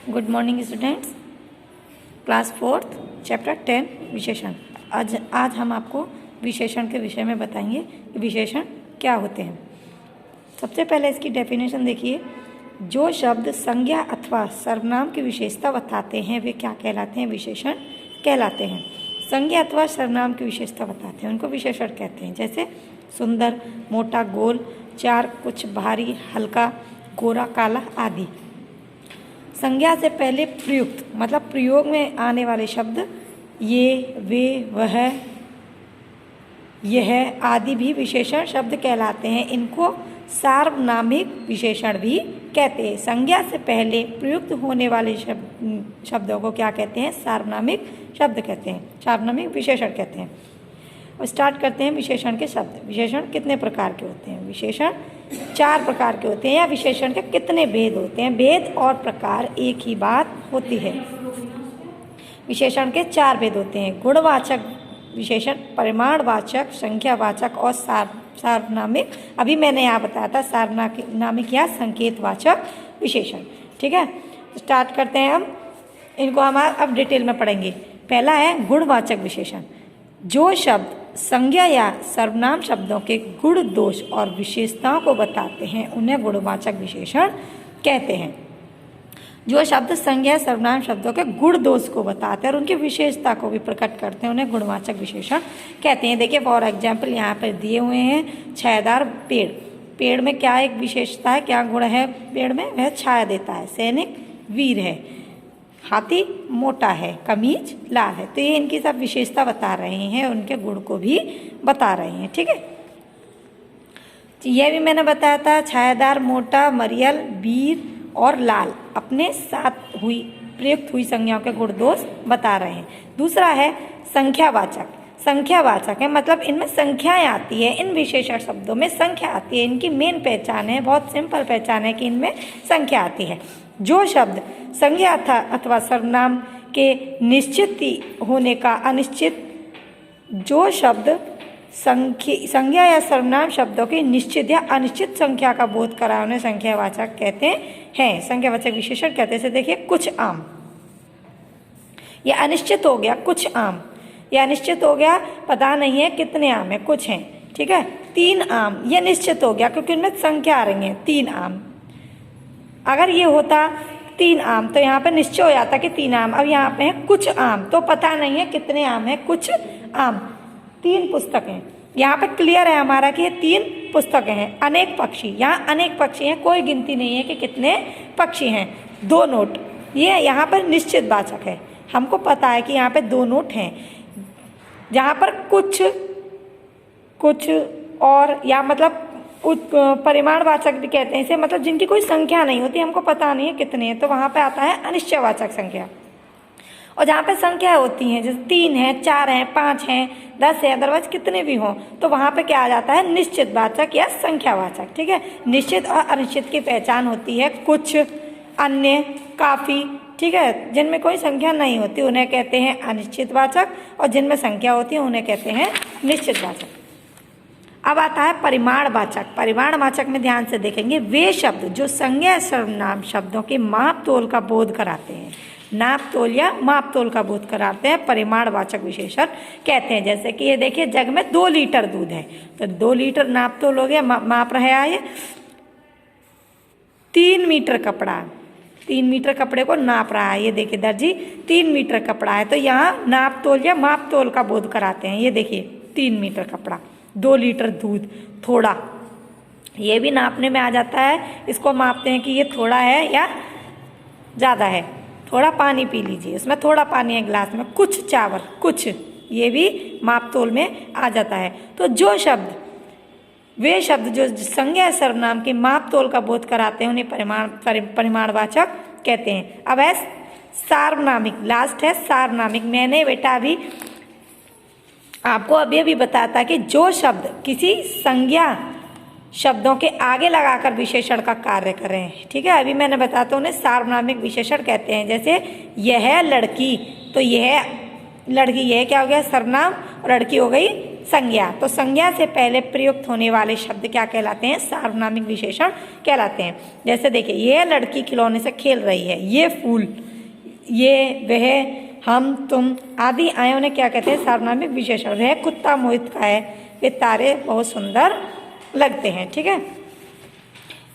Good morning students. Class 4th chapter 10 विशेषण। आज हम आपको विशेषण के विषय में बताएंगे कि विशेषण क्या होते हैं। सबसे पहले इसकी डेफिनेशन देखिए। जो शब्द संज्ञा अथवा सर्वनाम की विशेषता बताते हैं वे क्या कहलाते हैं? विशेषण कहलाते हैं। संज्ञा अथवा सर्वनाम की विशेषता बताते हैं उनको विशेषण कहते हैं। जैसे सुंदर, मोटा, गोल, चार, कुछ, भारी, हल्का, गोरा, काला आदि। संज्ञा से पहले प्रयुक्त मतलब प्रयोग में आने वाले शब्द ये, वे, वह, यह आदि भी विशेषण शब्द कहलाते हैं। इनको सार्वनामिक विशेषण भी कहते हैं। संज्ञा से पहले प्रयुक्त होने वाले शब्दों को क्या कहते हैं? सार्वनामिक शब्द कहते हैं, सार्वनामिक विशेषण कहते हैं। और स्टार्ट करते हैं विशेषण के शब्द। विशेषण कितने प्रकार के होते हैं? विशेषण 4 प्रकार के होते हैं। या विशेषण के कितने भेद होते हैं? भेद और प्रकार एक ही बात होती है। विशेषण के 4 भेद होते हैं: गुणवाचक विशेषण, परिमाणवाचक, संख्यावाचक और सार्वनामिक। अभी मैंने यहाँ बताया था सार्वनामिक या संकेतवाचक विशेषण। ठीक है, स्टार्ट करते हैं हम इनको। हम अब डिटेल में पढ़ेंगे। पहला है गुणवाचक विशेषण। जो शब्द संज्ञा या सर्वनाम शब्दों के गुण, दोष और विशेषताओं को बताते हैं उन्हें गुणवाचक विशेषण कहते हैं। जो शब्द संज्ञा सर्वनाम शब्दों के गुण, दोष को बताते हैं और उनकी विशेषता को भी प्रकट करते हैं उन्हें गुणवाचक विशेषण कहते हैं। देखिए फॉर एग्जाम्पल यहाँ पर दिए हुए हैं छायादार पेड़। पेड़ में क्या एक विशेषता है, क्या गुण है पेड़ में? वह छाया देता है। सैनिक वीर है, हाथी मोटा है, कमीज लाल है। तो ये इनकी सब विशेषता बता रहे हैं, उनके गुण को भी बता रहे हैं। ठीक है, यह भी मैंने बताया था छायादार, मोटा, मरियल, वीर और लाल अपने साथ हुई प्रयुक्त हुई संज्ञाओं के गुण, दोष बता रहे हैं। दूसरा है संख्यावाचक। संख्यावाचक है मतलब इनमें संख्याएं आती है। इन विशेषण शब्दों में संख्या आती है। इनकी मेन पहचान है, बहुत सिंपल पहचान है कि इनमें संख्या आती है। जो शब्द संज्ञा अथवा सर्वनाम के निश्चित होने का अनिश्चित, जो शब्द संज्ञा या सर्वनाम शब्दों की निश्चित या अनिश्चित संख्या का बोध कराए उन्हें संख्यावाचक कहते हैं, संख्यावाचक विशेषण कहते हैं। जैसे देखिए कुछ आम, यह अनिश्चित हो गया कुछ आम। यह अनिश्चित हो गया, पता नहीं है कितने आम है, कुछ हैं। ठीक है, 3 आम, यह निश्चित हो गया क्योंकि उनमें संख्या आ रही है 3 आम। अगर ये होता 3 आम तो यहाँ पे निश्चय हो जाता कि 3 आम। अब यहाँ पे है कुछ आम तो पता नहीं है कितने आम है, कुछ आम। 3 पुस्तकें, यहाँ पे क्लियर है हमारा कि ये 3 पुस्तकें हैं। अनेक पक्षी, यहाँ अनेक पक्षी हैं, कोई गिनती नहीं है कि कितने पक्षी हैं। 2 नोट, ये यहाँ पर निश्चित वाचक है, हमको पता है कि यहाँ पे 2 नोट हैं। जहाँ पर कुछ और या मतलब परिमाणवाचक भी कहते हैं इसे, मतलब जिनकी कोई संख्या नहीं होती, हमको पता नहीं है कितने हैं, तो वहाँ पे आता है अनिश्चयवाचक संख्या। और जहाँ पे संख्या होती हैं जैसे 3 है, 4 है, 5 है, 10 है, अदरवाइज कितने भी हों, तो वहाँ पे क्या आ जाता है? निश्चितवाचक या संख्यावाचक। ठीक है, निश्चित और अनिश्चित की पहचान होती है कुछ, अन्य, काफ़ी। ठीक है, जिनमें कोई संख्या नहीं होती उन्हें कहते हैं अनिश्चितवाचक और जिनमें संख्या होती है उन्हें कहते हैं निश्चितवाचक। अब आता है परिमाणवाचक। परिमाणवाचक में ध्यान से देखेंगे वे शब्द जो संज्ञा सर्वनाम शब्दों के माप तोल का बोध कराते हैं, नाप तोल या माप तोल का बोध कराते हैं, परिमाणवाचक विशेषण कहते हैं। जैसे कि ये देखिए जग में 2 लीटर दूध है तो 2 लीटर नाप तोल हो गया, माप रहा है। 3 मीटर कपड़ा, 3 मीटर कपड़े को नाप रहा है। ये देखिए दर्जी 3 मीटर कपड़ा है तो यहाँ नाप तोल या माप तोल का बोध कराते हैं। ये देखिए 3 मीटर कपड़ा, 2 लीटर दूध, थोड़ा, ये भी नापने में आ जाता है। इसको मापते हैं कि ये थोड़ा है या ज़्यादा है। थोड़ा पानी पी लीजिए, उसमें थोड़ा पानी है गिलास में। कुछ चावल, कुछ, ये भी माप तोल में आ जाता है। तो जो शब्द, वे शब्द जो संज्ञा सर्वनाम के माप तोल का बोध कराते हैं उन्हें परिमाणवाचक कहते हैं। अब है सार्वनामिक, लास्ट है सार्वनामिक। मैंने बेटा अभी आपको अभी बताया था कि जो शब्द किसी संज्ञा शब्दों के आगे लगाकर विशेषण का कार्य करें। ठीक है, अभी मैंने बताया तो उन्हें सार्वनामिक विशेषण कहते हैं। जैसे यह लड़की, तो यह लड़की, यह क्या हो गया? सर्वनाम, और लड़की हो गई संज्ञा। तो संज्ञा से पहले प्रयुक्त होने वाले शब्द क्या कहलाते हैं? सार्वनामिक विशेषण कहलाते हैं। जैसे देखिए, यह लड़की खिलौने से खेल रही है, ये फूल, ये वह, हम, तुम आदि आयों ने क्या कहते हैं? सार्वनामिक विशेषण। वह कुत्ता मोहित का है, वे तारे बहुत सुंदर लगते हैं। ठीक है,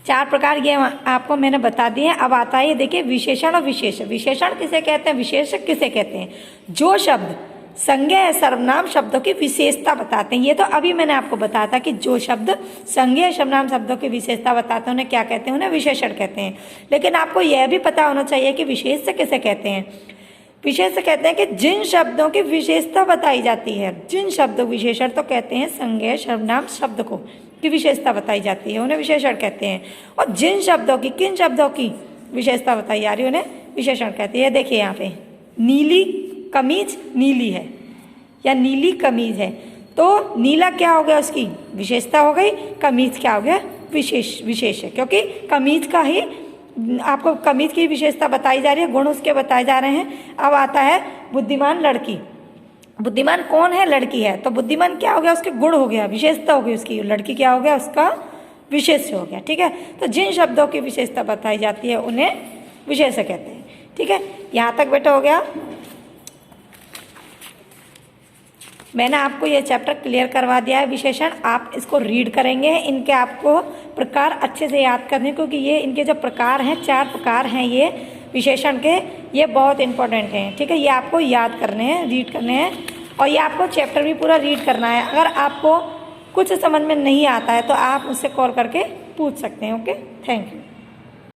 4 प्रकार ये आपको मैंने बता दिए हैं। अब आता है ये देखिए विशेषण और विशेष्य। विशेषण किसे कहते हैं? विशेषक किसे कहते हैं? जो शब्द संज्ञा या सर्वनाम शब्दों की विशेषता बताते हैं। ये तो अभी मैंने आपको बताया था कि जो शब्द संज्ञा या सर्वनाम शब्दों की विशेषता बताते हैं उन्हें क्या कहते हैं? उन्हें विशेषण कहते हैं। लेकिन आपको यह भी पता होना चाहिए कि विशेष्य किसे कहते हैं। विशेष्य कहते हैं कि जिन शब्दों की विशेषता बताई जाती है, जिन शब्दों विशेषण तो कहते हैं संज्ञा सर्वनाम शब्द को की विशेषता बताई जाती है, उन्हें विशेषण कहते हैं। और जिन शब्दों की, किन शब्दों की विशेषता बताई जा रही है उन्हें विशेषण कहते हैं। देखिए यहाँ पे नीली कमीज नीली है या नीली कमीज है, तो नीला क्या हो गया? उसकी विशेषता हो गई। कमीज क्या हो गया? विशेष है, क्योंकि कमीज का ही आपको कमीज की विशेषता बताई जा रही है, गुण उसके बताए जा रहे हैं। अब आता है बुद्धिमान लड़की। बुद्धिमान कौन है? लड़की है। तो बुद्धिमान क्या हो गया? उसके गुण हो गया, विशेषता हो गई उसकी। लड़की क्या हो गया? उसका विशेष हो गया। ठीक है, तो जिन शब्दों की विशेषता बताई जाती है उन्हें विशेष्य कहते हैं। ठीक है, यहाँ तक बेटा हो गया। मैंने आपको ये चैप्टर क्लियर करवा दिया है विशेषण। आप इसको रीड करेंगे, इनके आपको प्रकार अच्छे से याद करने, क्योंकि ये इनके जो प्रकार हैं, 4 प्रकार हैं ये विशेषण के, ये बहुत इंपॉर्टेंट हैं। ठीक है, ये आपको याद करने हैं, रीड करने हैं, और ये आपको चैप्टर भी पूरा रीड करना है। अगर आपको कुछ समझ में नहीं आता है तो आप मुझसे कॉल करके पूछ सकते हैं। Okay, thank you.